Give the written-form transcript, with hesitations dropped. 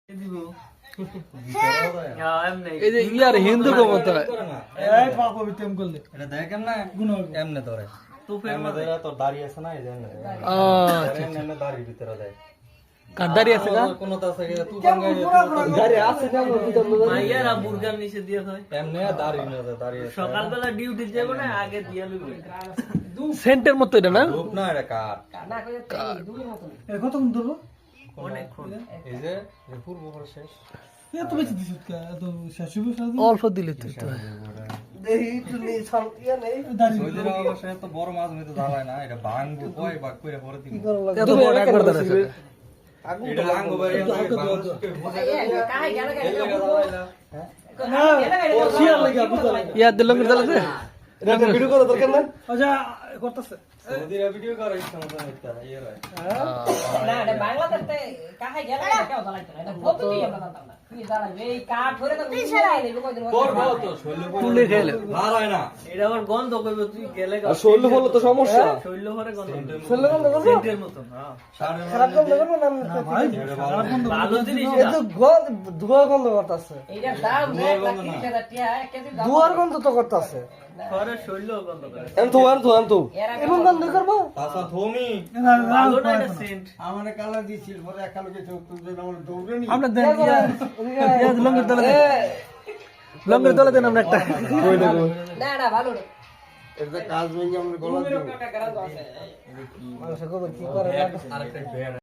এই যে ইয়ার হিন্দু কো মত এই পাপ বিতেম করলে এটা দেখ কেমনে গুণ এমনে তোরে তুফের মধ্যে তোর দাড়ি আছে না এই যে এমনে এমনে দাড়ি ভিতরে দেয় কাদারি আছে না কোন তা আছে তুই গঙ্গায় দাড়ি আছে কেমন মাইয়ারা বুরগার নিচে দিয়ে হয় এমনে দাড়ি না দাড়ি সকালবেলা ডিউটি যাব না আগে দিয়ে লইবে সেন্টের মত এটা না রূপ না এটা কাট না কই দুধের মত এর কত কোন ধরবো অনেক এই যে পূর্ব পর শেষ এ তো বেশি দিছিস কা তো শাশুড়ি শাশুড়ি অল্প দিলে তুই তো দেহি তুমি ছাল ইয়া নেই দাঁড়ি সৌদির অবশ্যই তো বড় মাছ হইতে জ্বালায় না এটা ভাঙবো কয় ভাগ করে পরে দিব এত বড় একবার দাঁড়াছে এটা লাঙ্গ বাড়ি কাহে গেল ইয়া দিল করে দাঁড়াছে এটা ভিডিও করা দরকার না আচ্ছা করতেছে সৌদির ভিডিও করে ইচ্ছা মতো একটা ইয়ে হয় না এটা বাংলাদেশে কাহে গেল এটা কেউ দাঁড়াইতো না এটা প্রতিটি আমরা জানতাম না কি দাঁড়াবে এই কাঠ ধরে তো তুই ছাড়াই নেবে কয়দিন তোর বল তো শৈল তুলে খেলে ভালো হয় না এটা আবার গন্ধ কইবে তুই গেলে শৈল বললো তো সমস্যা শৈল ভরে গন্ধ শৈল গন্ধ করবে সেন্টের মতন হ্যাঁ খারাপ গন্ধ করবে না ভাই ভালো জিনিস এই তো ধোয়া গন্ধ করতেছে এইটার দাম 1,30,000 টাকা এক কেজি দাম ধোয়ার গন্ধ তো করতেছে ঘরে শৈল গন্ধ করে এমন এমন গন্ধ করবো তাসা থোমি ভালো না এটা সেন্ট আমারে কালা দিছিল পরে একালকে চোখ তুলে আমার দৌড়ে নি আমরা দেন লঙ্গের তলে দেন আমরা একটা না না ভালো না এটা কাজ ভেঙে আমরা গলা টাকা গ্রাম আছে মানুষ কি করে আরেকটা